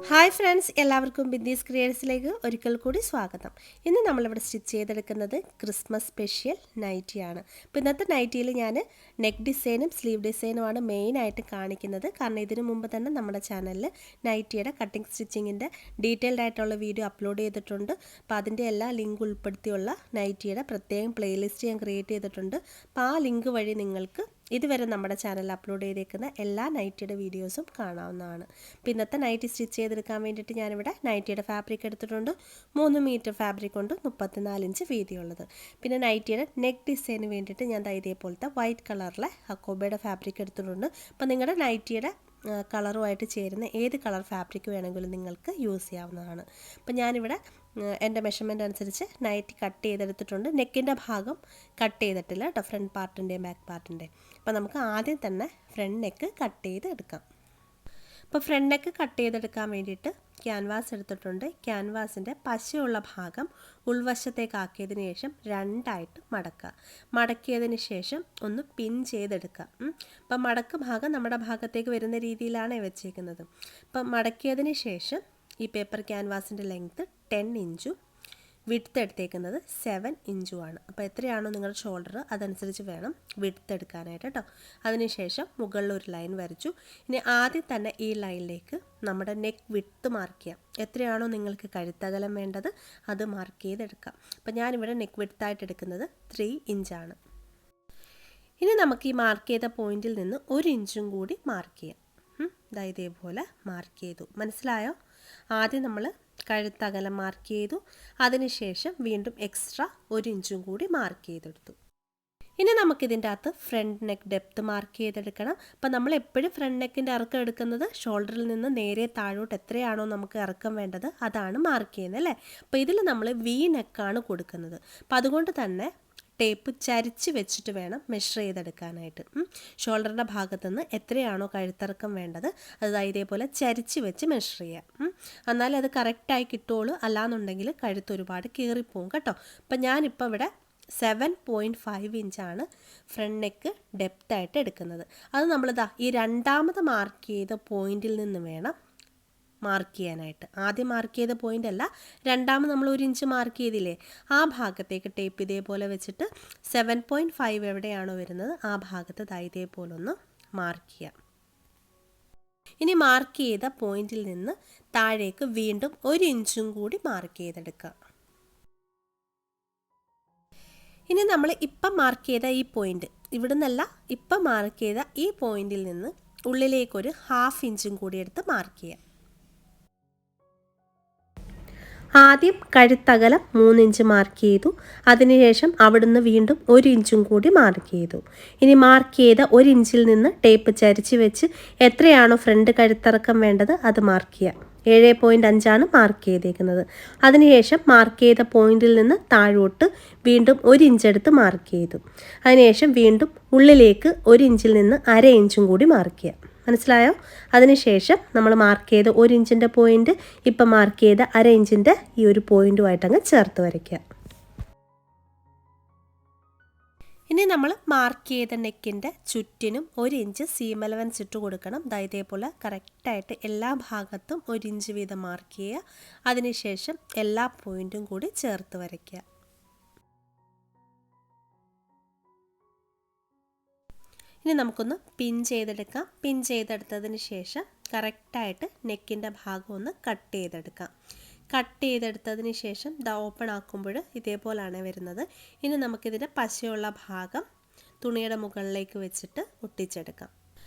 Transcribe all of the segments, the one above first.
Hi friends, എല്ലാവർക്കും ബിന്ദീസ് ക്രിയേഴ്സിലേക്ക് ഒരിക്കൽ കൂടി സ്വാഗതം. ഇന്ന് നമ്മളിവിടെ സ്റ്റിച്ച് ചെയ്തെടുക്കുന്നത് ക്രിസ്മസ് സ്പെഷ്യൽ നൈറ്റിയാണ്. അപ്പോൾ ഇന്നത്തെ നൈറ്റിയിൽ ഞാൻ നെക്ക് ഡിസൈനും സ്ലീവ് ഡിസൈനുമാണ് മെയിനായിട്ട് കാണിക്കുന്നത്. കാരണം ഇതിനു മുമ്പ് തന്നെ നമ്മുടെ ചാനലിൽ നൈറ്റിയുടെ കട്ടിങ് സ്റ്റിച്ചിങ്ങിൻ്റെ ഡീറ്റെയിൽഡ് ആയിട്ടുള്ള വീഡിയോ അപ്ലോഡ് ചെയ്തിട്ടുണ്ട്. അപ്പോൾ അതിൻ്റെ എല്ലാ ലിങ്ക് ഉൾപ്പെടുത്തിയുള്ള നൈറ്റിയുടെ പ്രത്യേകം പ്ലേലിസ്റ്റ് ഞാൻ ക്രിയേറ്റ് ചെയ്തിട്ടുണ്ട്. അപ്പോൾ ആ ലിങ്ക് വഴി നിങ്ങൾക്ക് ഇതുവരെ നമ്മുടെ ചാനലിൽ അപ്ലോഡ് ചെയ്തേക്കുന്ന എല്ലാ നൈറ്റിയുടെ വീഡിയോസും കാണാവുന്നതാണ്. അപ്പോൾ ഇന്നത്തെ നൈറ്റി സ്റ്റിച്ച് ചെയ്തെടുക്കാൻ വേണ്ടിയിട്ട് ഞാനിവിടെ നൈറ്റിയുടെ ഫാബ്രിക് എടുത്തിട്ടുണ്ട്. 3 മീറ്റർ ഫാബ്രിക് കൊണ്ട് 34 ഇഞ്ച് വീതിയുള്ളത്. പിന്നെ നൈറ്റിയുടെ നെക്ക് ഡിസൈന് വേണ്ടിയിട്ട് ഞാൻ ഇതേപോലത്തെ വൈറ്റ് കളറിലെ അക്കോബയുടെ ഫാബ്രിക് എടുത്തിട്ടുണ്ട്. അപ്പോൾ നിങ്ങളുടെ നൈറ്റിയുടെ കളറുമായിട്ട് ചേരുന്ന ഏത് കളർ ഫാബ്രിക് വേണമെങ്കിലും നിങ്ങൾക്ക് യൂസ് ചെയ്യാവുന്നതാണ്. അപ്പോൾ ഞാനിവിടെ എൻ്റെ മെഷർമെൻറ്റ് അനുസരിച്ച് നൈറ്റി കട്ട് ചെയ്തെടുത്തിട്ടുണ്ട്. നെക്കിൻ്റെ ഭാഗം കട്ട് ചെയ്തിട്ടില്ല കേട്ടോ, ഫ്രണ്ട് പാർട്ടിൻ്റെയും ബാക്ക് പാർട്ടിൻ്റെയും. അപ്പോൾ നമുക്ക് ആദ്യം തന്നെ ഫ്രണ്ട് നെക്ക് കട്ട് ചെയ്തെടുക്കാം. അപ്പോൾ ഫ്രണ്ട് നെക്ക് കട്ട് ചെയ്തെടുക്കാൻ വേണ്ടിയിട്ട് ക്യാൻവാസ് എടുത്തിട്ടുണ്ട്. ക്യാൻവാസിൻ്റെ പശയുള്ള ഭാഗം ഉൾവശത്തേക്കാക്കിയതിന് ശേഷം രണ്ടായിട്ട് മടക്കുക. മടക്കിയതിന് ശേഷം ഒന്ന് പിൻ ചെയ്തെടുക്കുക. അപ്പം മടക്ക് ഭാഗം നമ്മുടെ ഭാഗത്തേക്ക് വരുന്ന രീതിയിലാണ് വെച്ചേക്കുന്നത്. അപ്പം മടക്കിയതിന് ശേഷം ഈ പേപ്പർ ക്യാൻവാസിൻ്റെ ലെങ്ത്ത് 10 ഇഞ്ചും വിഡ്ത്ത് എടുത്തേക്കുന്നത് 7 ഇഞ്ചുമാണ്. അപ്പോൾ എത്രയാണോ നിങ്ങളുടെ ഷോൾഡർ അതനുസരിച്ച് വേണം വിഡ്ത്ത് എടുക്കാനായിട്ട് കേട്ടോ. അതിനുശേഷം മുകളിൽ ഒരു ലൈൻ വരച്ചു. ഇനി ആദ്യം തന്നെ ഈ ലൈനിലേക്ക് നമ്മുടെ നെക്ക് വിഡ്ത്ത് മാർക്ക് ചെയ്യാം. എത്രയാണോ നിങ്ങൾക്ക് കഴുത്തകലം വേണ്ടത് അത് മാർക്ക് ചെയ്തെടുക്കാം. അപ്പോൾ ഞാനിവിടെ നെക്ക് വിഡ്ത്തായിട്ട് എടുക്കുന്നത് 3 ഇഞ്ചാണ്. ഇനി നമുക്ക് ഈ മാർക്ക് ചെയ്ത പോയിന്റിൽ നിന്ന് 1 ഇഞ്ചും കൂടി മാർക്ക് ചെയ്യാം. ഇതേപോലെ മാർക്ക് ചെയ്തു. മനസ്സിലായോ? ആദ്യം നമ്മൾ കഴുത്തകലം മാർക്ക് ചെയ്തു. അതിനുശേഷം വീണ്ടും എക്സ്ട്രാ 1 ഇഞ്ചും കൂടി മാർക്ക് ചെയ്തെടുത്തു. ഇനി നമുക്കിതിൻ്റെ അകത്ത് ഫ്രണ്ട് നെക്ക് ഡെപ്ത്ത് മാർക്ക് ചെയ്തെടുക്കണം. അപ്പം നമ്മൾ എപ്പോഴും ഫ്രണ്ട് നെക്കിൻ്റെ ഇറക്കം എടുക്കുന്നത് ഷോൾഡറിൽ നിന്ന് നേരെ താഴോട്ട് എത്രയാണോ നമുക്ക് ഇറക്കം വേണ്ടത് അതാണ് മാർക്ക് ചെയ്യുന്നത്, അല്ലേ? അപ്പോൾ ഇതിൽ നമ്മൾ വി നെക്കാണ് കൊടുക്കുന്നത്. അപ്പം അതുകൊണ്ട് തന്നെ ടേപ്പ് ചരിച്ച് വെച്ചിട്ട് വേണം മെഷർ ചെയ്തെടുക്കാനായിട്ട്. ഷോൾഡറിൻ്റെ ഭാഗത്തുനിന്ന് എത്രയാണോ കഴുത്തിറക്കം വേണ്ടത് അത് ഇതേപോലെ ചരിച്ച് വെച്ച് മെഷർ ചെയ്യാം. എന്നാലേ അത് കറക്റ്റായി കിട്ടുള്ളൂ. അല്ലാന്നുണ്ടെങ്കിൽ കഴുത്ത് ഒരുപാട് കീറിപ്പോവും കേട്ടോ. അപ്പം ഞാനിപ്പോൾ ഇവിടെ 7.5 ഇഞ്ചാണ് ഫ്രണ്ട് നെക്ക് ഡെപ്തായിട്ട് എടുക്കുന്നത്. അത് നമ്മളിതാ ഈ രണ്ടാമത് മാർക്ക് ചെയ്ത പോയിന്റിൽ നിന്ന് വേണം മാർക്ക് ചെയ്യാനായിട്ട്. ആദ്യം മാർക്ക് ചെയ്ത പോയിൻ്റ് അല്ല, രണ്ടാമത് നമ്മൾ 1 ഇഞ്ച് മാർക്ക് ചെയ്തില്ലേ, ആ ഭാഗത്തേക്ക് ടേപ്പ് ഇതേപോലെ വെച്ചിട്ട് 7.5 എവിടെയാണോ വരുന്നത് ആ ഭാഗത്ത് ഇതേപോലെ ഒന്ന് മാർക്ക് ചെയ്യാം. ഇനി മാർക്ക് ചെയ്ത പോയിന്റിൽ നിന്ന് താഴേക്ക് വീണ്ടും 1 ഇഞ്ചും കൂടി മാർക്ക് ചെയ്തെടുക്കുക. ഇനി നമ്മൾ ഇപ്പം മാർക്ക് ചെയ്ത ഈ പോയിന്റ്, ഇവിടെ നിന്നല്ല, ഇപ്പം മാർക്ക് ചെയ്ത ഈ പോയിന്റിൽ നിന്ന് ഉള്ളിലേക്കൊരു 1/2 ഇഞ്ചും കൂടി എടുത്ത് മാർക്ക് ചെയ്യാം. ആദ്യം കഴുത്തകലം 3 ഇഞ്ച് മാർക്ക് ചെയ്തു. അതിനുശേഷം അവിടുന്ന് വീണ്ടും 1 ഇഞ്ചും കൂടി മാർക്ക് ചെയ്തു. ഇനി മാർക്ക് ചെയ്ത 1 ഇഞ്ചിൽ നിന്ന് ടേപ്പ് ചരിച്ച് വെച്ച് എത്രയാണോ ഫ്രണ്ട് കഴുത്തിറക്കം വേണ്ടത് അത് മാർക്ക് ചെയ്യാം. 7.5 മാർക്ക് ചെയ്തേക്കുന്നത്. അതിനുശേഷം മാർക്ക് ചെയ്ത പോയിന്റിൽ നിന്ന് താഴോട്ട് വീണ്ടും 1 ഇഞ്ച് എടുത്ത് മാർക്ക് ചെയ്തു. അതിനുശേഷം വീണ്ടും ഉള്ളിലേക്ക് 1 ഇഞ്ചിൽ നിന്ന് 1/2 ഇഞ്ചും കൂടി മാർക്ക് ചെയ്യാം. മനസ്സിലായോ? അതിനുശേഷം നമ്മൾ മാർക്ക് ചെയ്ത 1 ഇഞ്ചിൻ്റെ പോയിന്റ് ഇപ്പം മാർക്ക് ചെയ്ത 1/2 ഇഞ്ചിൻ്റെ ഈ ഒരു പോയിന്റുമായിട്ട് അങ്ങ് ചേർത്ത് വരയ്ക്കുക. ഇനി നമ്മൾ മാർക്ക് ചെയ്ത നെക്കിൻ്റെ ചുറ്റിനും 1 ഇഞ്ച് സീം അലവൻസ് ഇട്ട് കൊടുക്കണം. ഇതേപോലെ കറക്റ്റായിട്ട് എല്ലാ ഭാഗത്തും 1 ഇഞ്ച് വീതം മാർക്ക് ചെയ്യുക. അതിനുശേഷം എല്ലാ പോയിന്റും കൂടി ചേർത്ത് വരയ്ക്കുക. ഇനി നമുക്കൊന്ന് പിൻ ചെയ്തെടുക്കാം. പിൻ ചെയ്തെടുത്തതിന് ശേഷം കറക്റ്റായിട്ട് നെക്കിൻ്റെ ഭാഗം ഒന്ന് കട്ട് ചെയ്തെടുക്കാം. കട്ട് ചെയ്തെടുത്തതിന് ശേഷം ഓപ്പൺ ആക്കുമ്പോൾ ഇതേപോലെയാണ് വരുന്നത്. ഇനി നമുക്കിതിൻ്റെ പശയുള്ള ഭാഗം തുണിയുടെ മുകളിലേക്ക് വെച്ചിട്ട് ഒട്ടിച്ചെടുക്കാം.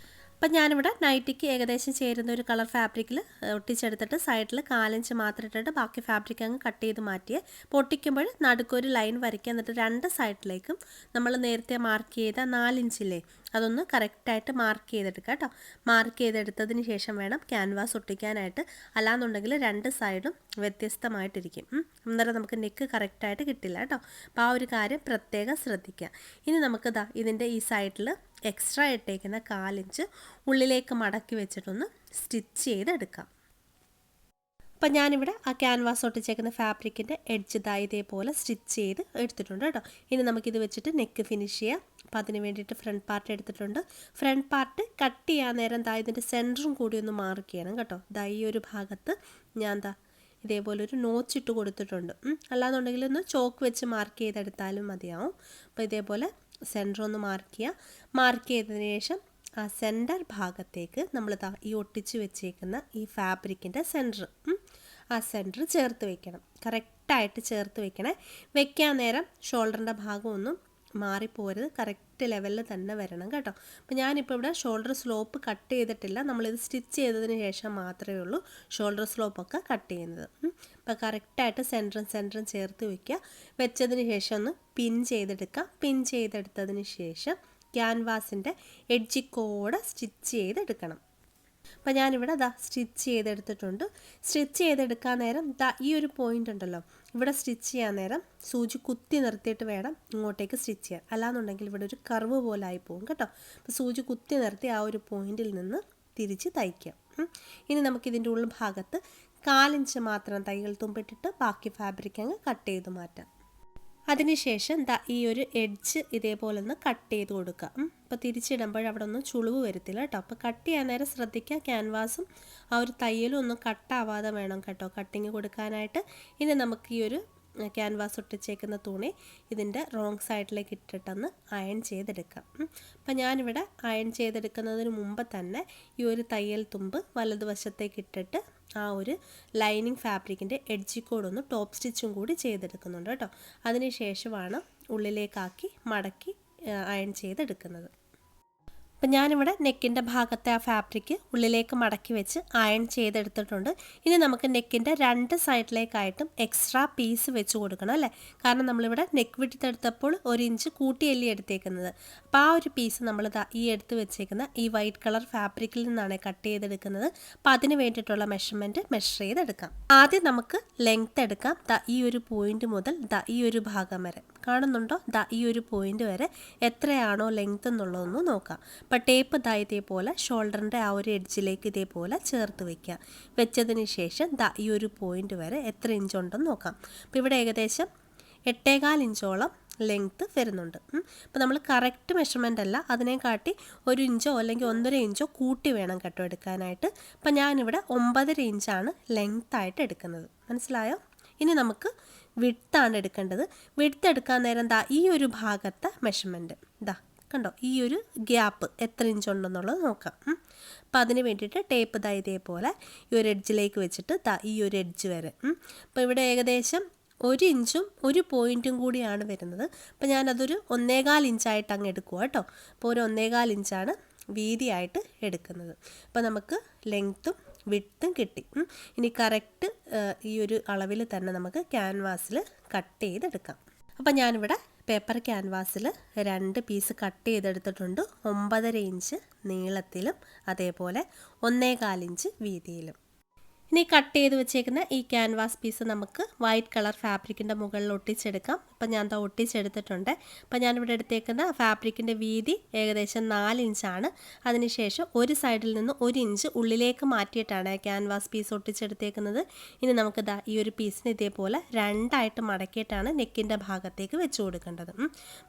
അപ്പം ഞാനിവിടെ നൈറ്റിക്ക് ഏകദേശം ചേരുന്ന ഒരു കളർ ഫാബ്രിക്കിൽ ഒട്ടിച്ചെടുത്തിട്ട് സൈഡിൽ 4 ഇഞ്ച് മാത്രം ഇട്ടിട്ട് ബാക്കി ഫാബ്രിക് അങ്ങ് കട്ട് ചെയ്ത് മാറ്റിയേ. പൊട്ടിക്കുമ്പോൾ നടുക്കൊരു ലൈൻ വരയ്ക്കുക. എന്നിട്ട് 2 സൈഡിലേക്കും നമ്മൾ നേരത്തെ മാർക്ക് ചെയ്ത 4 ഇഞ്ചില്ലേ അതൊന്ന് കറക്റ്റായിട്ട് മാർക്ക് ചെയ്തെടുക്കുക കേട്ടോ. മാർക്ക് ചെയ്തെടുത്തതിന് ശേഷം വേണം ക്യാൻവാസ് ഒട്ടിക്കാനായിട്ട്. അല്ലാന്നുണ്ടെങ്കിൽ 2 സൈഡും വ്യത്യസ്തമായിട്ടിരിക്കും. അന്നേരം നമുക്ക് നെക്ക് കറക്റ്റായിട്ട് കിട്ടില്ല കേട്ടോ. അപ്പോൾ ആ ഒരു കാര്യം പ്രത്യേകം ശ്രദ്ധിക്കുക. ഇനി നമുക്ക് ഇതിൻ്റെ ഈ സൈഡിൽ എക്സ്ട്രാ ഇട്ടേക്കുന്ന 4 ഇഞ്ച് ഉള്ളിലേക്ക് മടക്കി വെച്ചിട്ടൊന്ന് സ്റ്റിച്ച് ചെയ്തെടുക്കാം. അപ്പം ഞാനിവിടെ ആ ക്യാൻവാസ് ഒട്ടിച്ചേക്കുന്ന ഫാബ്രിക്കിൻ്റെ എഡ്ജ് ഇതേപോലെ സ്റ്റിച്ച് ചെയ്ത് എടുത്തിട്ടുണ്ട് കേട്ടോ. ഇനി നമുക്കിത് വെച്ചിട്ട് നെക്ക് ഫിനിഷ് ചെയ്യാം. അപ്പോൾ അതിന് വേണ്ടിയിട്ട് ഫ്രണ്ട് പാർട്ട് എടുത്തിട്ടുണ്ട്. ഫ്രണ്ട് പാർട്ട് കട്ട് ചെയ്യാൻ നേരം ഇതിൻ്റെ സെൻറ്ററും കൂടി ഒന്ന് മാർക്ക് ചെയ്യണം കേട്ടോ. ഈ ഒരു ഭാഗത്ത് ഞാൻ ഇതേപോലെ ഒരു നോച്ചിട്ട് കൊടുത്തിട്ടുണ്ട്. അല്ലാന്നുണ്ടെങ്കിൽ ഒന്ന് ചോക്ക് വെച്ച് മാർക്ക് ചെയ്തെടുത്താലും മതിയാവും. അപ്പോൾ ഇതേപോലെ സെൻറ്റർ ഒന്ന് മാർക്ക് ചെയ്യുക. മാർക്ക് ചെയ്തതിന് ശേഷം ആ സെൻറ്റർ ഭാഗത്തേക്ക് നമ്മൾ ഈ ഒട്ടിച്ച് വെച്ചേക്കുന്ന ഈ ഫാബ്രിക്കിൻ്റെ ആ സെൻറ്റർ ചേർത്ത് വെക്കണം. കറക്റ്റായിട്ട് ചേർത്ത് വെക്കണേ. വെക്കാൻ നേരം ഷോൾഡറിൻ്റെ ഭാഗമൊന്നും മാറിപ്പോരുത്, കറക്റ്റ് ലെവലിൽ തന്നെ വരണം കേട്ടോ. അപ്പോൾ ഞാനിപ്പോൾ ഇവിടെ ഷോൾഡർ സ്ലോപ്പ് കട്ട് ചെയ്തിട്ടില്ല. നമ്മളിത് സ്റ്റിച്ച് ചെയ്തതിന് ശേഷം മാത്രമേ ഉള്ളൂ ഷോൾഡർ സ്ലോപ്പൊക്കെ കട്ട് ചെയ്യുന്നത്. അപ്പോൾ കറക്റ്റായിട്ട് സെൻറ്ററും ചേർത്ത് വയ്ക്കുക. വെച്ചതിന് ശേഷം ഒന്ന് പിൻ ചെയ്തെടുക്കുക. പിൻ ചെയ്തെടുത്തതിന് ശേഷം ക്യാൻവാസിൻ്റെ എഡ്ജിക്കോടെ സ്റ്റിച്ച് ചെയ്തെടുക്കണം. അപ്പോൾ ഞാനിവിടെ സ്റ്റിച്ച് ചെയ്തെടുത്തിട്ടുണ്ട്. സ്റ്റിച്ച് ചെയ്തെടുക്കാൻ നേരം ഈ ഒരു പോയിൻ്റ് ഉണ്ടല്ലോ, ഇവിടെ സ്റ്റിച്ച് ചെയ്യാൻ നേരം സൂചി കുത്തി നിർത്തിയിട്ട് വേണം ഇങ്ങോട്ടേക്ക് സ്റ്റിച്ച് ചെയ്യാൻ. അല്ലാന്നുണ്ടെങ്കിൽ ഇവിടെ ഒരു കർവ് പോലെ ആയി പോകും കേട്ടോ. അപ്പോൾ സൂചി കുത്തി നിർത്തി ആ ഒരു പോയിന്റിൽ നിന്ന് തിരിച്ച് തയ്ക്കാം. ഇനി നമുക്കിതിൻ്റെ ഉള്ളിൽ ഭാഗത്ത് 4 ഇഞ്ച് മാത്രം തയ്യൽ തുമ്പിട്ടിട്ട് ബാക്കി ഫാബ്രിക് അങ്ങ് കട്ട് ചെയ്ത് മാറ്റാം. അതിനുശേഷം ഈ ഒരു എഡ്ജ് ഇതേപോലെ ഒന്ന് കട്ട് ചെയ്ത് കൊടുക്കുക. അപ്പോൾ തിരിച്ചിടുമ്പോൾ അവിടെ ഒന്നും ചുളിവ് വരത്തില്ല കേട്ടോ. അപ്പോൾ കട്ട് ചെയ്യാൻ നേരം ശ്രദ്ധിക്കുക, ക്യാൻവാസും ആ ഒരു തയ്യലും ഒന്നും കട്ടാവാതെ വേണം കേട്ടോ കട്ടിങ് കൊടുക്കാനായിട്ട്. ഇനി നമുക്ക് ഈ ഒരു ക്യാൻവാസ് ഒട്ടിച്ചേക്കുന്ന തുണി ഇതിൻ്റെ റോങ് സൈഡിലേക്ക് ഇട്ടിട്ടൊന്ന് അയൺ ചെയ്തെടുക്കാം. അപ്പം ഞാനിവിടെ അയൺ ചെയ്തെടുക്കുന്നതിന് മുമ്പ് തന്നെ ഈ ഒരു തയ്യൽ തുമ്പ് വലതുവശത്തേക്ക് ഇട്ടിട്ട് ആ ഒരു ലൈനിങ് ഫാബ്രിക്കിൻ്റെ എഡ്ജിക്കോടൊന്ന് ടോപ്പ് സ്റ്റിച്ചും കൂടി ചെയ്തെടുക്കുന്നുണ്ട് കേട്ടോ. അതിന് ശേഷമാണ് ഉള്ളിലേക്കാക്കി മടക്കി അയൺ ചെയ്തെടുക്കുന്നത്. അപ്പം ഞാനിവിടെ നെക്കിൻ്റെ ഭാഗത്തെ ആ ഫാബ്രിക്ക് ഉള്ളിലേക്ക് മടക്കി വെച്ച് അയൺ ചെയ്തെടുത്തിട്ടുണ്ട്. ഇനി നമുക്ക് നെക്കിൻ്റെ 2 സൈഡിലേക്കായിട്ടും എക്സ്ട്രാ പീസ് വെച്ച് കൊടുക്കണം അല്ലേ. കാരണം നമ്മളിവിടെ നെക്ക് വിഡ്ത്ത് എടുത്തപ്പോൾ 1 ഇഞ്ച് കൂട്ടിയല്ലി എടുത്തേക്കുന്നത്. അപ്പോൾ ആ ഒരു പീസ് നമ്മൾ ഈ എടുത്ത് വെച്ചേക്കുന്ന ഈ വൈറ്റ് കളർ ഫാബ്രിക്കിൽ നിന്നാണ് കട്ട് ചെയ്തെടുക്കുന്നത്. അപ്പോൾ അതിന് വേണ്ടിയിട്ടുള്ള മെഷർമെൻറ്റ് മെഷർ ചെയ്തെടുക്കാം. ആദ്യം നമുക്ക് ലെങ്ത്ത് എടുക്കാം. ഈ ഒരു പോയിന്റ് മുതൽ ഈ ഒരു ഭാഗം വരെ കാണുന്നുണ്ടോ, ഈ ഒരു പോയിന്റ് വരെ എത്രയാണോ ലെങ്ത്ത് എന്നുള്ളതൊന്ന് നോക്കാം. അപ്പോൾ ടേപ്പ് ഇതേപോലെ ഷോൾഡറിൻ്റെ ആ ഒരു എഡ്ജിലേക്ക് ഇതേപോലെ ചേർത്ത് വയ്ക്കുക. വെച്ചതിന് ശേഷം ഈ ഒരു പോയിന്റ് വരെ എത്ര ഇഞ്ച് ഉണ്ടെന്ന് നോക്കാം. അപ്പോൾ ഇവിടെ ഏകദേശം 8.25 ഇഞ്ചോളം ലെങ്ത്ത് വരുന്നുണ്ട്. അപ്പോൾ നമ്മൾ കറക്റ്റ് മെഷർമെൻ്റ് അല്ല, അതിനെക്കാട്ടി 1 ഇഞ്ചോ അല്ലെങ്കിൽ 1.5 ഇഞ്ചോ കൂട്ടി വേണം കേട്ടോ എടുക്കാനായിട്ട്. അപ്പോൾ ഞാനിവിടെ 9.5 ഇഞ്ചാണ് ലെങ്ത്തായിട്ട് എടുക്കുന്നത്. മനസ്സിലായോ? ഇനി നമുക്ക് വിഡ്ത്താണ് എടുക്കേണ്ടത്. വിഡ്ത്ത് എടുക്കാൻ നേരം ഈ ഒരു ഭാഗത്തെ മെഷർമെൻറ്റ് കണ്ടോ, ഈ ഒരു ഗ്യാപ്പ് എത്ര ഇഞ്ച് ഉണ്ടെന്നുള്ളത് നോക്കാം. അപ്പോൾ അതിന് വേണ്ടിയിട്ട് ടേപ്പ് ഇതേപോലെ ഈ ഒരു എഡ്ജിലേക്ക് വെച്ചിട്ട് ഈ ഒരു എഡ്ജ് വരെ. അപ്പോൾ ഇവിടെ ഏകദേശം 1 ഇഞ്ചും 1 പോയിൻറ്റും കൂടിയാണ് വരുന്നത്. അപ്പോൾ ഞാനതൊരു 1.25 ഇഞ്ചായിട്ട് അങ്ങ് എടുക്കുക കേട്ടോ. അപ്പോൾ ഒരു 1.25 ഇഞ്ചാണ് വീതിയായിട്ട് എടുക്കുന്നത്. അപ്പോൾ നമുക്ക് ലെങ്ത്തും വിഡ്ത്തും കിട്ടി. ഇനി കറക്റ്റ് ഈ ഒരു അളവിൽ തന്നെ നമുക്ക് ക്യാൻവാസിൽ കട്ട് ചെയ്തെടുക്കാം. അപ്പം ഞാനിവിടെ പേപ്പർ ക്യാൻവാസിൽ 2 പീസ് കട്ട് ചെയ്തെടുത്തിട്ടുണ്ട്. 9.5 ഇഞ്ച് നീളത്തിലും അതേപോലെ 1.25 ഇഞ്ച് വീതിയിലും. ഇനി കട്ട് ചെയ്ത് വെച്ചേക്കുന്ന ഈ ക്യാൻവാസ് പീസ് നമുക്ക് വൈറ്റ് കളർ ഫാബ്രിക്കിൻ്റെ മുകളിൽ ഒട്ടിച്ചെടുക്കാം. അപ്പം ഞാൻ ഒട്ടിച്ചെടുത്തിട്ടുണ്ട്. അപ്പം ഞാനിവിടെ എടുത്തേക്കുന്ന ഫാബ്രിക്കിൻ്റെ വീതി ഏകദേശം 4 ഇഞ്ചാണ്. അതിനുശേഷം ഒരു സൈഡിൽ നിന്ന് 1 ഇഞ്ച് ഉള്ളിലേക്ക് മാറ്റിയിട്ടാണ് ക്യാൻവാസ് പീസ് ഒട്ടിച്ചെടുത്തേക്കുന്നത്. ഇനി നമുക്ക് ഈ ഒരു പീസിന് ഇതേപോലെ 2ആയിട്ട് മടക്കിയിട്ടാണ് നെക്കിൻ്റെ ഭാഗത്തേക്ക് വെച്ച് കൊടുക്കേണ്ടത്.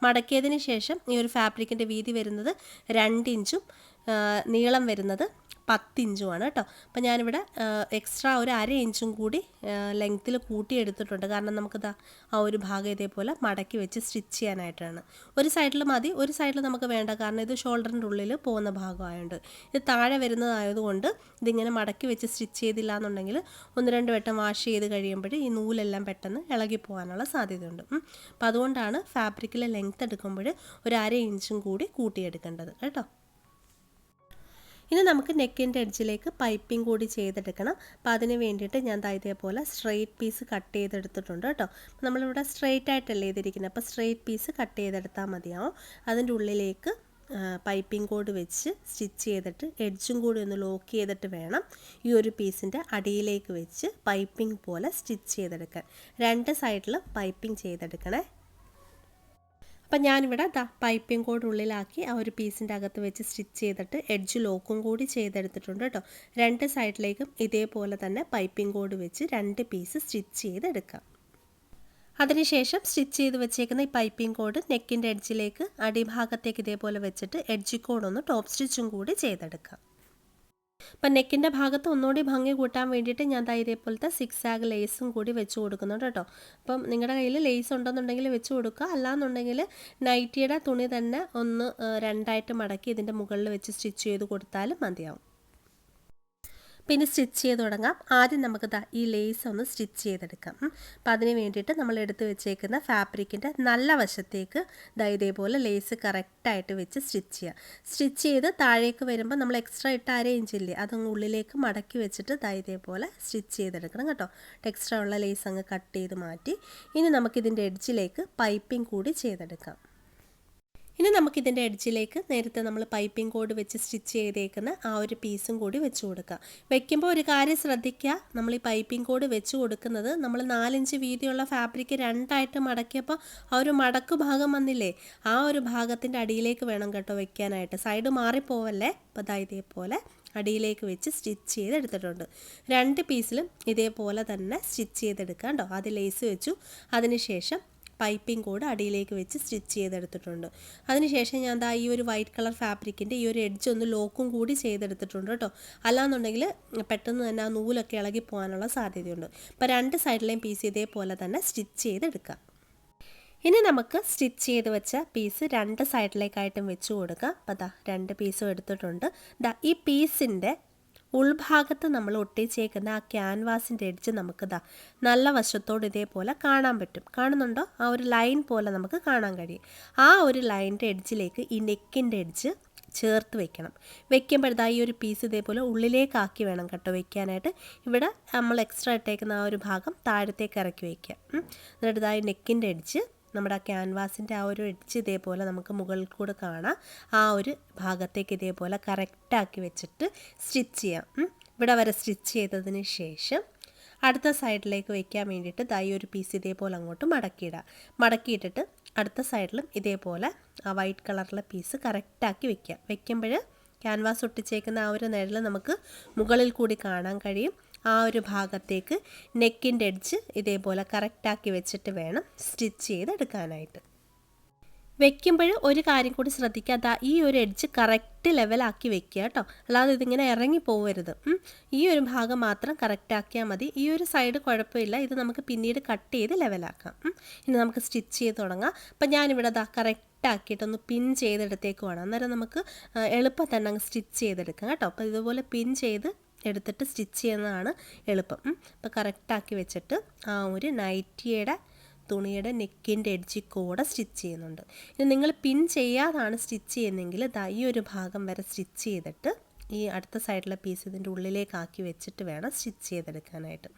മടക്കിയതിന് ശേഷം ഈ ഒരു ഫാബ്രിക്കിൻ്റെ വീതി വരുന്നത് 2 ഇഞ്ചും നീളം വരുന്നത് 10 ഇഞ്ചുമാണ് കേട്ടോ. അപ്പോൾ ഞാനിവിടെ എക്സ്ട്രാ ഒരു 1/2 ഇഞ്ചും കൂടി ലെങ്ത്തിൽ കൂട്ടിയെടുത്തിട്ടുണ്ട്. കാരണം നമുക്കിതാ ആ ഒരു ഭാഗം ഇതേപോലെ മടക്കി വെച്ച് സ്റ്റിച്ച് ചെയ്യാനായിട്ടാണ്. ഒരു സൈഡിൽ മതി, ഒരു സൈഡിൽ നമുക്ക് വേണ്ട. കാരണം ഇത് ഷോൾഡറിൻ്റെ ഉള്ളിൽ പോകുന്ന ഭാഗമായതുകൊണ്ട്. ഇത് താഴെ വരുന്നതായതുകൊണ്ട് ഇതിങ്ങനെ മടക്കി വെച്ച് സ്റ്റിച്ച് ചെയ്തില്ല എന്നുണ്ടെങ്കിൽ 1-2 വട്ടം വാഷ് ചെയ്ത് കഴിയുമ്പോൾ ഈ നൂലെല്ലാം പെട്ടെന്ന് ഇളകി പോകാനുള്ള സാധ്യതയുണ്ട്. അപ്പോൾ അതുകൊണ്ടാണ് ഫാബ്രിക്കിലെ ലെങ്ത്ത് എടുക്കുമ്പോൾ ഒരു 1/2 ഇഞ്ചും കൂടി കൂട്ടിയെടുക്കേണ്ടത് കേട്ടോ. ഇനി നമുക്ക് നെക്കിൻ്റെ എഡ്ജിലേക്ക് പൈപ്പിംഗ് കൂടി ചെയ്തെടുക്കണം. അപ്പോൾ അതിന് വേണ്ടിയിട്ട് ഞാൻ ഇതേപോലെ സ്ട്രെയിറ്റ് പീസ് കട്ട് ചെയ്തെടുത്തിട്ടുണ്ട് കേട്ടോ. അപ്പോൾ നമ്മളിവിടെ സ്ട്രെയിറ്റ് ആയിട്ടല്ലേ ചെയ്തിരിക്കുന്നത്. അപ്പോൾ സ്ട്രെയിറ്റ് പീസ് കട്ട് ചെയ്തെടുത്താൽ മതിയാവും. അതിൻ്റെ ഉള്ളിലേക്ക് പൈപ്പിംഗ് കോഡ് വെച്ച് സ്റ്റിച്ച് ചെയ്തിട്ട് എഡ്ജും കൂടി ഒന്ന് ലോക്ക് ചെയ്തിട്ട് വേണം ഈ ഒരു പീസിൻ്റെ അടിയിലേക്ക് വെച്ച് പൈപ്പിംഗ് പോലെ സ്റ്റിച്ച് ചെയ്തെടുക്കാൻ. 2 സൈഡിലും പൈപ്പിംഗ് ചെയ്തെടുക്കണേ. അപ്പം ഞാനിവിടെ പൈപ്പിംഗ് കോഡ് ഉള്ളിലാക്കി ആ ഒരു പീസിൻ്റെ അകത്ത് വെച്ച് സ്റ്റിച്ച് ചെയ്തിട്ട് എഡ്ജ് ലോക്കും കൂടി ചെയ്തെടുത്തിട്ടുണ്ട് കേട്ടോ. രണ്ട് സൈഡിലേക്കും ഇതേപോലെ തന്നെ പൈപ്പിംഗ് കോഡ് വെച്ച് 2 പീസ് സ്റ്റിച്ച് ചെയ്തെടുക്കാം. അതിനുശേഷം സ്റ്റിച്ച് ചെയ്ത് വെച്ചേക്കുന്ന ഈ പൈപ്പിംഗ് കോഡ് നെക്കിൻ്റെ എഡ്ജിലേക്ക് അടിഭാഗത്തേക്ക് ഇതേപോലെ വെച്ചിട്ട് എഡ്ജ് കോഡൊന്ന് ടോപ്പ് സ്റ്റിച്ചും കൂടി ചെയ്തെടുക്കാം. അപ്പം നെക്കിൻ്റെ ഭാഗത്ത് ഒന്നുകൂടി ഭംഗി കൂട്ടാൻ വേണ്ടിയിട്ട് ഞാൻ ഇതേപോലത്തെ 6 ആഗ് ലേസും കൂടി വെച്ച് കൊടുക്കുന്നുണ്ട് കേട്ടോ. അപ്പം നിങ്ങളുടെ കയ്യിൽ ലേസ് ഉണ്ടെന്നുണ്ടെങ്കിൽ വെച്ച് കൊടുക്കുക, അല്ലാന്നുണ്ടെങ്കിൽ നൈറ്റിയുടെ തുണി തന്നെ ഒന്ന് 2ആയിട്ട് മടക്കി ഇതിൻ്റെ മുകളിൽ വെച്ച് സ്റ്റിച്ച് ചെയ്ത് കൊടുത്താലും മതിയാവും. പിന്നെ സ്റ്റിച്ച് ചെയ്ത് തുടങ്ങാം. ആദ്യം നമുക്ക് ഈ ലേസ് ഒന്ന് സ്റ്റിച്ച് ചെയ്തെടുക്കാം. അപ്പം അതിന് വേണ്ടിയിട്ട് നമ്മൾ എടുത്ത് വെച്ചേക്കുന്ന ഫാബ്രിക്കിൻ്റെ നല്ല വശത്തേക്ക് ഇതേപോലെ ലേസ് കറക്റ്റായിട്ട് വെച്ച് സ്റ്റിച്ച് ചെയ്യുക. സ്റ്റിച്ച് ചെയ്ത് താഴേക്ക് വരുമ്പോൾ നമ്മൾ എക്സ്ട്രാ ഇട്ട് അരയിഞ്ചില്ലേ, അതങ്ങ് ഉള്ളിലേക്ക് മടക്കി വെച്ചിട്ട് ഇതേപോലെ സ്റ്റിച്ച് ചെയ്തെടുക്കണം കേട്ടോ. എക്സ്ട്രാ ഉള്ള ലേസ് അങ്ങ് കട്ട് ചെയ്ത് മാറ്റി ഇനി നമുക്കിതിൻ്റെ എഡ്ജിലേക്ക് പൈപ്പിംഗ് കൂടി ചെയ്തെടുക്കാം. ഇനി നമുക്കിതിൻ്റെ എഡ്ജിലേക്ക് നേരത്തെ നമ്മൾ പൈപ്പിംഗ് കോഡ് വെച്ച് സ്റ്റിച്ച് ചെയ്തേക്കുന്ന ആ ഒരു പീസും കൂടി വെച്ച് കൊടുക്കുക. വെക്കുമ്പോൾ ഒരു കാര്യം ശ്രദ്ധിക്കുക, നമ്മൾ ഈ പൈപ്പിംഗ് കോഡ് വെച്ച് കൊടുക്കുന്നത് നമ്മൾ 4 ഇഞ്ച് വീതിയുള്ള ഫാബ്രിക് 2ആയിട്ട് മടക്കിയപ്പോൾ ആ ഒരു മടക്ക് ഭാഗം വന്നില്ലേ, ആ ഒരു ഭാഗത്തിൻ്റെ അടിയിലേക്ക് വേണം കേട്ടോ വെക്കാനായിട്ട്. സൈഡ് മാറിപ്പോവല്ലേ. അപ്പോൾ ഇതേപോലെ അടിയിലേക്ക് വെച്ച് സ്റ്റിച്ച് ചെയ്തെടുത്തിട്ടുണ്ട്. 2 പീസിലും ഇതേപോലെ തന്നെ സ്റ്റിച്ച് ചെയ്തെടുക്കാം കേട്ടോ. അത് ലേസ് വെച്ചു, അതിനുശേഷം പൈപ്പിംഗ് കോഡ് അടിയിലേക്ക് വെച്ച് സ്റ്റിച്ച് ചെയ്തെടുത്തിട്ടുണ്ട്. അതിനുശേഷം ഞാൻ ഈ ഒരു വൈറ്റ് കളർ ഫാബ്രിക്കിൻ്റെ ഈ ഒരു എഡ്ജ് ഒന്ന് ലോക്കും കൂടി ചെയ്തെടുത്തിട്ടുണ്ട് കേട്ടോ. അല്ലാന്നുണ്ടെങ്കിൽ പെട്ടെന്ന് തന്നെ ആ നൂലൊക്കെ ഇളകി പോകാനുള്ള സാധ്യതയുണ്ട്. അപ്പോൾ 2 സൈഡിലെയും പീസ് ഇതേപോലെ തന്നെ സ്റ്റിച്ച് ചെയ്തെടുക്കാം. ഇനി നമുക്ക് സ്റ്റിച്ച് ചെയ്ത് വെച്ച പീസ് 2 സൈഡിലേക്കായിട്ടും വെച്ച് കൊടുക്കാം. അപ്പോൾ 2 പീസും എടുത്തിട്ടുണ്ട്. ഈ പീസിൻ്റെ ഉൾഭാഗത്ത് നമ്മൾ ഒട്ടിച്ചേക്കുന്ന ആ ക്യാൻവാസിൻ്റെ എഡ്ജ് നമുക്ക് നല്ല വശത്തോട് ഇതേപോലെ കാണാൻ പറ്റും. കാണുന്നുണ്ടോ? ആ ഒരു ലൈൻ പോലെ നമുക്ക് കാണാൻ കഴിയും. ആ ഒരു ലൈനിൻ്റെ എഡ്ജിലേക്ക് ഈ നെക്കിൻ്റെ എഡ്ജ് ചേർത്ത് വെക്കണം. വെക്കുമ്പോൾ ഈ ഒരു പീസ് ഇതേപോലെ ഉള്ളിലേക്കാക്കി വേണം കേട്ടോ വെക്കാനായിട്ട്. ഇവിടെ നമ്മൾ എക്സ്ട്രാ ഇട്ടേക്കുന്ന ആ ഒരു ഭാഗം താഴത്തേക്ക് ഇറക്കി വയ്ക്കുക. എന്നിട്ട് ഈ നെക്കിൻ്റെ എഡ്ജ് നമ്മുടെ ക്യാൻവാസിൻ്റെ ആ ഒരു എഡ്ജ് ഇതേപോലെ നമുക്ക് മുകളിൽ കൂടെ കാണാം. ആ ഒരു ഭാഗത്തേക്ക് ഇതേപോലെ കറക്റ്റാക്കി വെച്ചിട്ട് സ്റ്റിച്ച് ചെയ്യാം. ഇവിടെ വരെ സ്റ്റിച്ച് ചെയ്തതിന് ശേഷം അടുത്ത സൈഡിലേക്ക് വയ്ക്കാൻ വേണ്ടിയിട്ട് ഈ ഒരു പീസ് ഇതേപോലെ അങ്ങോട്ട് മടക്കിയിട്ടിട്ട് അടുത്ത സൈഡിലും ഇതേപോലെ ആ വൈറ്റ് കളറിലെ പീസ് കറക്റ്റാക്കി വയ്ക്കുക. വയ്ക്കുമ്പോൾ ക്യാൻവാസ് ഒട്ടിച്ചേക്കുന്ന ആ ഒരു നിഴൽ നമുക്ക് മുകളിൽ കൂടി കാണാൻ കഴിയും. ആ ഒരു ഭാഗത്തേക്ക് നെക്കിൻ്റെ എഡ്ജ് ഇതേപോലെ കറക്റ്റാക്കി വെച്ചിട്ട് വേണം സ്റ്റിച്ച് ചെയ്തെടുക്കാനായിട്ട്. വെക്കുമ്പോൾ ഒരു കാര്യം കൂടി ശ്രദ്ധിക്കുക, ഈ ഒരു എഡ്ജ് കറക്റ്റ് ലെവലാക്കി വെക്കുക കേട്ടോ. അല്ലാതെ ഇതിങ്ങനെ ഇറങ്ങി പോവരുത്. ഈ ഒരു ഭാഗം മാത്രം കറക്റ്റാക്കിയാൽ മതി. ഈ ഒരു സൈഡ് കുഴപ്പമില്ല, ഇത് നമുക്ക് പിന്നീട് കട്ട് ചെയ്ത് ലെവലാക്കാം. ഇനി നമുക്ക് സ്റ്റിച്ച് ചെയ്ത് തുടങ്ങാം. അപ്പം ഞാനിവിടെ കറക്റ്റാക്കിയിട്ടൊന്ന് പിൻ ചെയ്തെടുത്തേക്കുവാണ്. അന്നേരം നമുക്ക് എളുപ്പം തന്നെ അങ്ങ് സ്റ്റിച്ച് ചെയ്തെടുക്കാം കേട്ടോ. അപ്പോൾ ഇതുപോലെ പിൻ ചെയ്ത് എടുത്തിട്ട് സ്റ്റിച്ച് ചെയ്യുന്നതാണ് എളുപ്പം. അപ്പോൾ കറക്റ്റാക്കി വെച്ചിട്ട് ആ ഒരു നൈറ്റിയുടെ തുണിയുടെ നെക്കിൻ്റെ എഡ്ജിൽ കൂടെ സ്റ്റിച്ച് ചെയ്യുന്നുണ്ട്. ഇനി നിങ്ങൾ പിൻ ചെയ്യാതാണ് സ്റ്റിച്ച് ചെയ്യുന്നതെങ്കിൽ ഈ ഒരു ഭാഗം വരെ സ്റ്റിച്ച് ചെയ്തിട്ട് ഈ അടുത്ത സൈഡിലെ പീസ് ഇതിൻ്റെ ഉള്ളിലേക്കാക്കി വെച്ചിട്ട് വേണം സ്റ്റിച്ച് ചെയ്തെടുക്കാനായിട്ട്.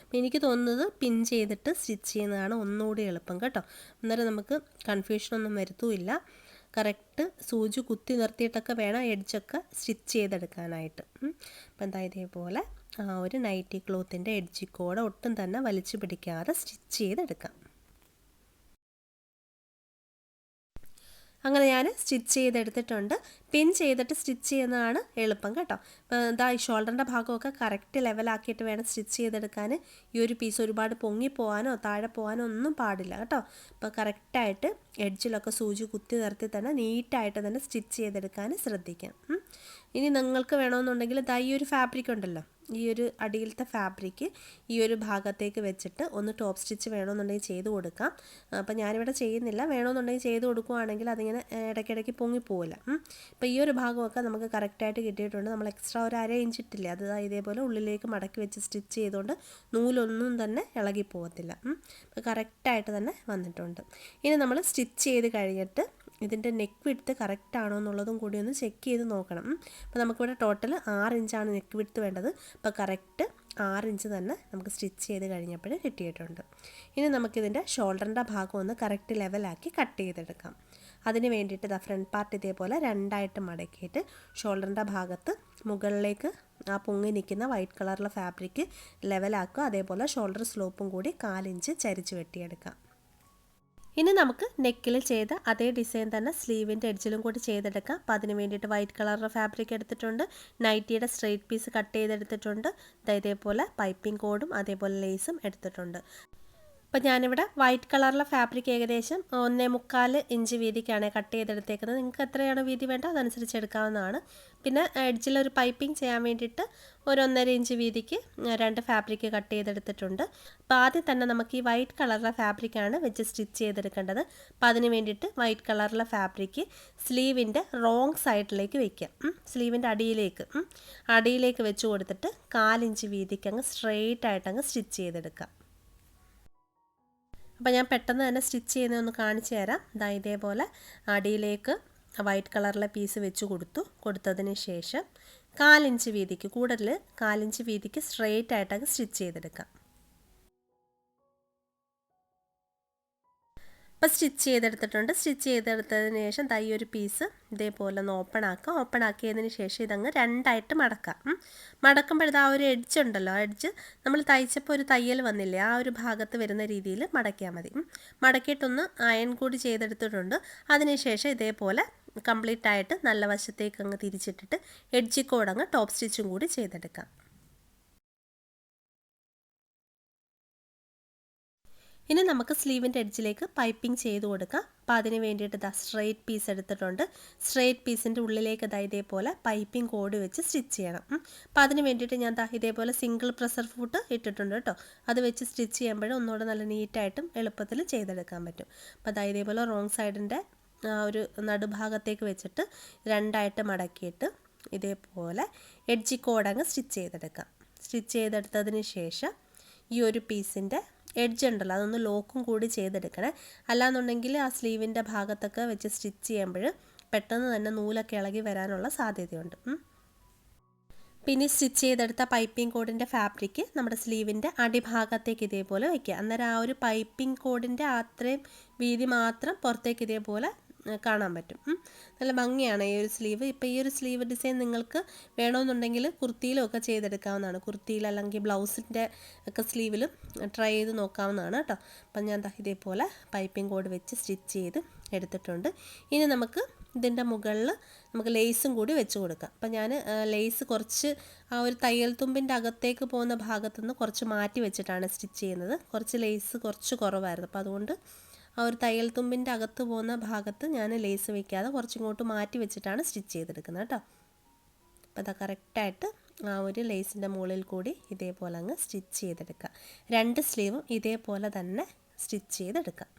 അപ്പോൾ എനിക്ക് തോന്നുന്നത് പിൻ ചെയ്തിട്ട് സ്റ്റിച്ച് ചെയ്യുന്നതാണ് ഒന്നുകൂടി എളുപ്പം കേട്ടോ. അന്നേരം നമുക്ക് കൺഫ്യൂഷനൊന്നും വരുത്തുമില്ല. കറക്റ്റ് സൂചി കുത്തി നിർത്തിയിട്ടൊക്കെ വേണം എഡ്ജൊക്കെ സ്റ്റിച്ച് ചെയ്തെടുക്കാനായിട്ട്. അപ്പം ഇതേപോലെ ആ ഒരു നൈറ്റി ക്ലോത്തിൻ്റെ എഡ്ജിൽ കൂടെ ഒട്ടും തന്നെ വലിച്ചു പിടിക്കാതെ സ്റ്റിച്ച് ചെയ്തെടുക്കാം. അങ്ങനെ ഞാൻ സ്റ്റിച്ച് ചെയ്തെടുത്തിട്ടുണ്ട്. പിൻ ചെയ്തിട്ട് സ്റ്റിച്ച് ചെയ്യുന്നതാണ് എളുപ്പം കേട്ടോ. ഈ ഷോൾഡറിൻ്റെ ഭാഗമൊക്കെ കറക്റ്റ് ലെവലാക്കിയിട്ട് വേണം സ്റ്റിച്ച് ചെയ്തെടുക്കാൻ. ഈ ഒരു പീസ് ഒരുപാട് പൊങ്ങി പോകാനോ താഴെ പോകാനോ ഒന്നും പാടില്ല കേട്ടോ. അപ്പോൾ കറക്റ്റായിട്ട് എഡ്ജിലൊക്കെ സൂചി കുത്തി നിർത്തി തന്നെ നീറ്റായിട്ട് തന്നെ സ്റ്റിച്ച് ചെയ്തെടുക്കാൻ ശ്രദ്ധിക്കാം. ഇനി നിങ്ങൾക്ക് വേണമെന്നുണ്ടെങ്കിൽ ഈ ഒരു ഫാബ്രിക് ഉണ്ടല്ലോ, ഈ ഒരു അടിയിലത്തെ ഫാബ്രിക് ഈ ഒരു ഭാഗത്തേക്ക് വെച്ചിട്ട് ഒന്ന് ടോപ്പ് സ്റ്റിച്ച് വേണമെന്നുണ്ടെങ്കിൽ ചെയ്ത് കൊടുക്കാം. അപ്പം ഞാനിവിടെ ചെയ്യുന്നില്ല. വേണമെന്നുണ്ടെങ്കിൽ ചെയ്ത് കൊടുക്കുകയാണെങ്കിൽ അതിങ്ങനെ ഇടയ്ക്കിടയ്ക്ക് പൊങ്ങിപ്പോവില്ല. അപ്പോൾ ഈ ഒരു ഭാഗമൊക്കെ നമുക്ക് കറക്റ്റായിട്ട് കിട്ടിയിട്ടുണ്ട്. നമ്മൾ എക്സ്ട്രാ ഒരു 1/2 ഇഞ്ച് ഇട്ടില്ലേ, അത് ഇതേപോലെ ഉള്ളിലേക്ക് മടക്കി വെച്ച് സ്റ്റിച്ച് ചെയ്തുകൊണ്ട് നൂലൊന്നും തന്നെ ഇളകി പോകത്തില്ല. അപ്പോൾ കറക്റ്റായിട്ട് തന്നെ വന്നിട്ടുണ്ട്. ഇനി നമ്മൾ സ്റ്റിച്ച് ചെയ്ത് കഴിഞ്ഞിട്ട് ഇതിൻ്റെ നെക്ക് വിഡ്ത്ത് കറക്റ്റ് ആണോ എന്നുള്ളതും കൂടി ഒന്ന് ചെക്ക് ചെയ്ത് നോക്കണം. അപ്പോൾ നമുക്കിവിടെ ടോട്ടൽ 6 ഇഞ്ചാണ് നെക്ക് വിഡ്ത്ത് വേണ്ടത്. അപ്പോൾ കറക്റ്റ് 6 ഇഞ്ച് തന്നെ നമുക്ക് സ്റ്റിച്ച് ചെയ്ത് കഴിഞ്ഞപ്പോൾ കിട്ടിയിട്ടുണ്ട്. ഇനി നമുക്കിതിൻ്റെ ഷോൾഡറിൻ്റെ ഭാഗം ഒന്ന് കറക്റ്റ് ലെവലാക്കി കട്ട് ചെയ്തെടുക്കാം. അതിന് വേണ്ടിയിട്ട് ഫ്രണ്ട് പാർട്ട് ഇതേപോലെ 2ആയിട്ട് മടക്കിയിട്ട് ഷോൾഡറിൻ്റെ ഭാഗത്ത് മുകളിലേക്ക് ആ പൊങ്ങി നിൽക്കുന്ന വൈറ്റ് കളറിലെ ഫാബ്രിക് ലെവലാക്കുക. അതേപോലെ ഷോൾഡർ സ്ലോപ്പും കൂടി 4 ഇഞ്ച് ചരിച്ച് വെട്ടിയെടുക്കാം. ഇനി നമുക്ക് നെക്കിൽ ചെയ്ത അതേ ഡിസൈൻ തന്നെ സ്ലീവിൻ്റെ എഡ്ജിലും കൂടി ചെയ്തെടുക്കാം. അപ്പോൾ അതിന് വേണ്ടിയിട്ട് വൈറ്റ് കളറിലെ ഫാബ്രിക് എടുത്തിട്ടുണ്ട്. നൈറ്റിയുടെ സ്ട്രെയിറ്റ് പീസ് കട്ട് ചെയ്തെടുത്തിട്ടുണ്ട്. ഇതേപോലെ പൈപ്പിംഗ് കോഡും അതേപോലെ ലേസും എടുത്തിട്ടുണ്ട്. അപ്പോൾ ഞാനിവിടെ വൈറ്റ് കളറിലെ ഫാബ്രിക് ഏകദേശം 1.25 ഇഞ്ച് വീതിക്കാണ് കട്ട് ചെയ്തെടുത്തേക്കുന്നത്. നിങ്ങൾക്ക് എത്രയാണോ വീതി വേണ്ട അതനുസരിച്ച് എടുക്കാവുന്നതാണ്. പിന്നെ എഡ്ജിലൊരു പൈപ്പിംഗ് ചെയ്യാൻ വേണ്ടിയിട്ട് ഒരു 1.5 ഇഞ്ച് വീതിക്ക് 2 ഫാബ്രിക് കട്ട് ചെയ്തെടുത്തിട്ടുണ്ട്. അപ്പോൾ ആദ്യം തന്നെ നമുക്ക് ഈ വൈറ്റ് കളറിലെ ഫാബ്രിക്കാണ് വെച്ച് സ്റ്റിച്ച് ചെയ്തെടുക്കേണ്ടത്. അപ്പോൾ അതിന് വേണ്ടിയിട്ട് വൈറ്റ് കളറിലെ ഫാബ്രിക്ക് സ്ലീവിൻ്റെ റോങ് സൈഡിലേക്ക് വയ്ക്കാം. സ്ലീവിൻ്റെ അടിയിലേക്ക് വെച്ച് കൊടുത്തിട്ട് 1/4 ഇഞ്ച് വീതിക്ക് അങ്ങ് സ്ട്രെയിറ്റ് ആയിട്ട് അങ്ങ് സ്റ്റിച്ച് ചെയ്തെടുക്കാം. അപ്പോൾ ഞാൻ പെട്ടെന്ന് തന്നെ സ്റ്റിച്ച് ചെയ്യുന്നതൊന്ന് കാണിച്ചു തരാം. ഇതേപോലെ അടിയിലേക്ക് വൈറ്റ് കളറിലെ പീസ് വെച്ച് കൊടുത്തതിന് ശേഷം 1/4 ഇഞ്ച് വീതിക്ക്, കൂടുതൽ 1/4 ഇഞ്ച് വീതിക്ക് സ്ട്രെയിറ്റ് ആയിട്ടൊക്കെ സ്റ്റിച്ച് ചെയ്തെടുക്കാം. അപ്പോൾ സ്റ്റിച്ച് ചെയ്തെടുത്തതിന് ശേഷം ഈ ഒരു പീസ് ഇതേപോലെ ഒന്ന് ഓപ്പൺ ആക്കിയതിന് ശേഷം ഇതങ്ങ് രണ്ടായിട്ട് മടക്കുമ്പോൾ ആ ഒരു എഡ്ജ് ഉണ്ടല്ലോ, ആ എഡ്ജ് നമ്മൾ തയ്ച്ചപ്പോൾ ഒരു തയ്യൽ വന്നില്ലേ, ആ ഒരു ഭാഗത്ത് വരുന്ന രീതിയിൽ മടക്കിയാൽ മതി. മടക്കിയിട്ടൊന്ന് അയൺ കൂടി ചെയ്തെടുത്തിട്ടുണ്ട്. അതിനുശേഷം ഇതേപോലെ കംപ്ലീറ്റ് ആയിട്ട് നല്ല വശത്തേക്ക് അങ്ങ് തിരിച്ചിട്ടിട്ട് എഡ്ജിൽ കൂടെ ടോപ്പ് സ്റ്റിച്ചും കൂടി ചെയ്തെടുക്കാം. ഇനി നമുക്ക് സ്ലീവിൻ്റെ എഡ്ജിലേക്ക് പൈപ്പിംഗ് ചെയ്ത് കൊടുക്കാം. അപ്പോൾ അതിന് വേണ്ടിയിട്ട് സ്ട്രെയിറ്റ് പീസ് എടുത്തിട്ടുണ്ട്. സ്ട്രെയിറ്റ് പീസിൻ്റെ ഉള്ളിലേക്ക് ഇതേപോലെ പൈപ്പിംഗ് കോഡ് വെച്ച് സ്റ്റിച്ച് ചെയ്യണം. അപ്പോൾ അതിന് വേണ്ടിയിട്ട് ഞാൻ ഇതേപോലെ സിംഗിൾ പ്രഷർ ഫുട്ട് ഇട്ടിട്ടുണ്ട് കേട്ടോ. അത് വെച്ച് സ്റ്റിച്ച് ചെയ്യുമ്പോൾ ഒന്നുകൂടെ നല്ല നീറ്റായിട്ടും എളുപ്പത്തിൽ ചെയ്തെടുക്കാൻ പറ്റും. അപ്പോൾ ഇതേപോലെ റോങ് സൈഡിൻ്റെ ഒരു നടുഭാഗത്തേക്ക് വെച്ചിട്ട് രണ്ടായിട്ട് മടക്കിയിട്ട് ഇതേപോലെ എഡ്ജി കോഡ് സ്റ്റിച്ച് ചെയ്തെടുക്കാം. സ്റ്റിച്ച് ചെയ്തെടുത്തതിന് ശേഷം ഈ ഒരു പീസിൻ്റെ എഡ്ജ് ഉണ്ടല്ലോ അതൊന്ന് ലോക്കും കൂടി ചെയ്തെടുക്കണേ. അല്ലാന്നുണ്ടെങ്കിൽ ആ സ്ലീവിൻ്റെ ഭാഗത്തൊക്കെ വെച്ച് സ്റ്റിച്ച് ചെയ്യുമ്പോൾ പെട്ടെന്ന് തന്നെ നൂലൊക്കെ ഇളകി വരാനുള്ള സാധ്യതയുണ്ട്. പിന്നെ സ്റ്റിച്ച് ചെയ്തെടുത്ത പൈപ്പിംഗ് കോഡിൻ്റെ ഫാബ്രിക്ക് നമ്മുടെ സ്ലീവിൻ്റെ അടിഭാഗത്തേക്ക് ഇതേപോലെ വയ്ക്കുക. അന്നേരം ആ ഒരു പൈപ്പിംഗ് കോഡിൻ്റെ അത്രയും വീതി മാത്രം പുറത്തേക്ക് ഇതേപോലെ കാണാൻ പറ്റും. നല്ല ഭംഗിയാണ് ഈ ഒരു സ്ലീവ്. ഇപ്പോൾ ഈ ഒരു സ്ലീവ് ഡിസൈൻ നിങ്ങൾക്ക് വേണമെന്നുണ്ടെങ്കിൽ കുർത്തിയിലും ഒക്കെ ചെയ്തെടുക്കാവുന്നതാണ്. കുർത്തിയിൽ അല്ലെങ്കിൽ ബ്ലൗസിൻ്റെ ഒക്കെ സ്ലീവിലും ട്രൈ ചെയ്ത് നോക്കാവുന്നതാണ് കേട്ടോ. അപ്പം ഞാൻ ഇതേപോലെ പൈപ്പിംഗ് കോഡ് വെച്ച് സ്റ്റിച്ച് ചെയ്ത് എടുത്തിട്ടുണ്ട്. ഇനി നമുക്ക് ഇതിൻ്റെ മുകളിൽ നമുക്ക് ലേസും കൂടി വെച്ച് കൊടുക്കാം. അപ്പം ഞാൻ ലേസ് കുറച്ച് ആ ഒരു തയ്യൽ തുമ്പിൻ്റെ അകത്തേക്ക് പോകുന്ന ഭാഗത്തുനിന്ന് കുറച്ച് മാറ്റി വെച്ചിട്ടാണ് സ്റ്റിച്ച് ചെയ്യുന്നത്. കുറച്ച് ലേസ് കുറച്ച് കുറവായിരുന്നു. അപ്പോൾ അതുകൊണ്ട് ആ ഒരു തയ്യൽ തുമ്പിൻ്റെ അകത്ത് പോകുന്ന ഭാഗത്ത് ഞാൻ ലേസ് വയ്ക്കാതെ കുറച്ചിങ്ങോട്ട് മാറ്റി വെച്ചിട്ടാണ് സ്റ്റിച്ച് ചെയ്തെടുക്കുന്നത് കേട്ടോ. അപ്പോൾ കറക്റ്റായിട്ട് ആ ഒരു ലേസിൻ്റെ മുകളിൽ കൂടി ഇതേപോലെ അങ്ങ് സ്റ്റിച്ച് ചെയ്തെടുക്കുക. 2 സ്ലീവും ഇതേപോലെ തന്നെ സ്റ്റിച്ച് ചെയ്തെടുക്കുക.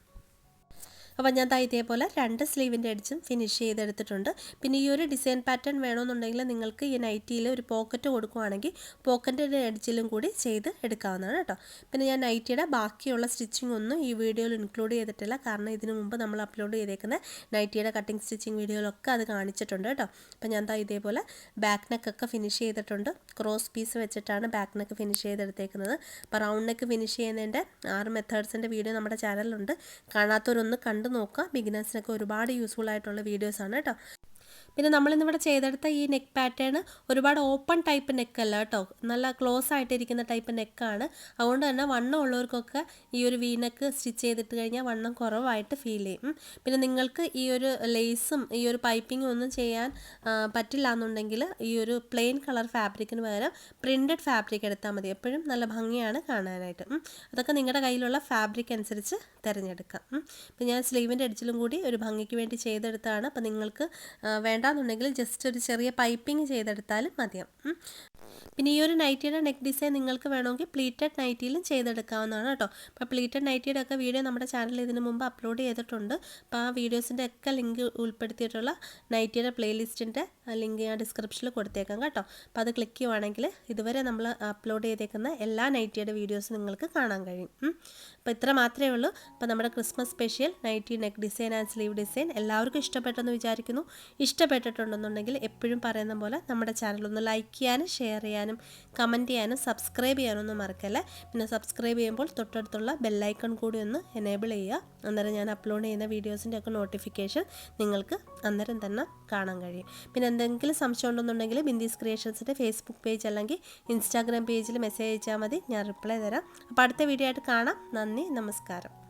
അപ്പോൾ ഞാൻ ഇതേപോലെ 2 സ്ലീവിൻ്റെ എഡ്ജും ഫിനിഷ് ചെയ്തെടുത്തിട്ടുണ്ട്. പിന്നെ ഈ ഒരു ഡിസൈൻ പാറ്റേൺ വേണമെന്നുണ്ടെങ്കിൽ നിങ്ങൾക്ക് ഈ നൈറ്റിയിൽ ഒരു പോക്കറ്റ് കൊടുക്കുകയാണെങ്കിൽ പോക്കറ്റിൻ്റെ എഡ്ജിലും കൂടി ചെയ്ത് എടുക്കാവുന്നതാണ് കേട്ടോ. പിന്നെ ഞാൻ നൈറ്റിയുടെ ബാക്കിയുള്ള സ്റ്റിച്ചിങ് ഒന്നും ഈ വീഡിയോയിൽ ഇൻക്ലൂഡ് ചെയ്തിട്ടില്ല. കാരണം ഇതിനു മുമ്പ് നമ്മൾ അപ്ലോഡ് ചെയ്തേക്കുന്ന നൈറ്റിയുടെ കട്ടിങ് സ്റ്റിച്ചിങ് വീഡിയോയിലൊക്കെ അത് കാണിച്ചിട്ടുണ്ട് കേട്ടോ. അപ്പോൾ ഞാൻ ഇതേപോലെ ബാക്ക് നെക്കൊക്കെ ഫിനിഷ് ചെയ്തിട്ടുണ്ട്. ക്രോസ് പീസ് വെച്ചിട്ടാണ് ബാക്ക് നെക്ക് ഫിനിഷ് ചെയ്തെടുത്തേക്കുന്നത്. അപ്പോൾ റൗണ്ട് നെക്ക് ഫിനിഷ് ചെയ്യുന്നതിൻ്റെ 6 മെത്തേഡ്സിൻ്റെ വീഡിയോ നമ്മുടെ ചാനലിലുണ്ട്. കാണാത്തവരൊന്ന് കണ്ട് നോക്കുക. ബിഗിനേഴ്സിനൊക്കെ ഒരുപാട് യൂസ്ഫുൾ ആയിട്ടുള്ള വീഡിയോസാണ് കേട്ടോ. പിന്നെ നമ്മളിന്നിവിടെ ചെയ്തെടുത്ത ഈ നെക്ക് പാറ്റേൺ ഒരുപാട് ഓപ്പൺ ടൈപ്പ് നെക്കല്ല കേട്ടോ, നല്ല ക്ലോസ് ആയിട്ടിരിക്കുന്ന ടൈപ്പ് നെക്കാണ്. അതുകൊണ്ട് തന്നെ വണ്ണം ഉള്ളവർക്കൊക്കെ ഈ ഒരു വി നെക്ക് സ്റ്റിച്ച് ചെയ്തിട്ട് കഴിഞ്ഞാൽ വണ്ണം കുറവായിട്ട് ഫീൽ ചെയ്യും. പിന്നെ നിങ്ങൾക്ക് ഈ ഒരു ലേസും ഈ ഒരു പൈപ്പിങ്ങും ഒന്നും ചെയ്യാൻ പറ്റില്ല എന്നുണ്ടെങ്കിൽ ഈ ഒരു പ്ലെയിൻ കളർ ഫാബ്രിക്കിന് പകരം പ്രിൻറ്റഡ് ഫാബ്രിക് എടുത്താൽ മതി. എപ്പോഴും നല്ല ഭംഗിയാണ് കാണാനായിട്ട്. അതൊക്കെ നിങ്ങളുടെ കയ്യിലുള്ള ഫാബ്രിക് അനുസരിച്ച് തിരഞ്ഞെടുക്കാം. അപ്പം ഞാൻ സ്ലീവിൻ്റെ എഡ്ജിലും കൂടി ഒരു ഭംഗിക്ക് വേണ്ടി ചെയ്തെടുത്താണ്. അപ്പം നിങ്ങൾക്ക് വേണ്ടാന്നുണ്ടെങ്കിൽ ജസ്റ്റ് ഒരു ചെറിയ പൈപ്പിംഗ് ചെയ്തെടുത്താലും മതിയാവും. പിന്നെ ഈ ഒരു നൈറ്റിയുടെ നെക്ക് ഡിസൈൻ നിങ്ങൾക്ക് വേണമെങ്കിൽ പ്ലീറ്റഡ് നൈറ്റിയിലും ചെയ്തെടുക്കാവുന്നതാണ് കേട്ടോ. അപ്പോൾ പ്ലീറ്റഡ് നൈറ്റിയുടെ ഒക്കെ വീഡിയോ നമ്മുടെ ചാനലിൽ ഇതിനു മുമ്പ് അപ്ലോഡ് ചെയ്തിട്ടുണ്ട്. അപ്പോൾ ആ വീഡിയോസിൻ്റെ ഒക്കെ ലിങ്ക് ഉൾപ്പെടുത്തിയിട്ടുള്ള നൈറ്റിയുടെ പ്ലേലിസ്റ്റിൻ്റെ ലിങ്ക് ഞാൻ ഡിസ്ക്രിപ്ഷനിൽ കൊടുത്തേക്കാം കേട്ടോ. അപ്പോൾ അത് ക്ലിക്ക് ചെയ്യുവാണെങ്കിൽ ഇതുവരെ നമ്മൾ അപ്ലോഡ് ചെയ്തേക്കുന്ന എല്ലാ നൈറ്റിയുടെ വീഡിയോസും നിങ്ങൾക്ക് കാണാൻ കഴിയും. അപ്പോൾ ഇത്ര മാത്രമേ ഉള്ളൂ. അപ്പോൾ നമ്മുടെ Christmas special nighty neck design and sleeve design എല്ലാവർക്കും ഇഷ്ടപ്പെട്ടെന്ന് വിചാരിക്കുന്നു. ഇഷ്ടപ്പെട്ടിട്ടുണ്ടെന്നുണ്ടെങ്കിൽ എപ്പോഴും പറയുന്ന പോലെ നമ്മുടെ ചാനലൊന്ന് ലൈക്ക് ചെയ്യാനും ഷെയർ ചെയ്യാനും കമൻറ്റ് ചെയ്യാനും സബ്സ്ക്രൈബ് ചെയ്യാനൊന്നും മറക്കല്ലേ. പിന്നെ സബ്സ്ക്രൈബ് ചെയ്യുമ്പോൾ തൊട്ടടുത്തുള്ള ബെല്ലൈക്കൺ കൂടി ഒന്ന് എനേബിൾ ചെയ്യുക. അന്നേരം ഞാൻ അപ്ലോഡ് ചെയ്യുന്ന വീഡിയോസിൻ്റെ ഒക്കെ നോട്ടിഫിക്കേഷൻ നിങ്ങൾക്ക് അന്നേരം തന്നെ കാണാൻ കഴിയും. പിന്നെ എന്തെങ്കിലും സംശയം ഉണ്ടെന്നുണ്ടെങ്കിൽ ബിന്ദീസ് ക്രിയേഷൻസിൻ്റെ ഫേസ്ബുക്ക് പേജ് അല്ലെങ്കിൽ ഇൻസ്റ്റാഗ്രാം പേജിൽ മെസ്സേജ് അയച്ചാൽ മതി, ഞാൻ റിപ്ലൈ തരാം. അപ്പോൾ അടുത്ത വീഡിയോ ആയിട്ട് കാണാം. നന്ദി, നമസ്കാരം.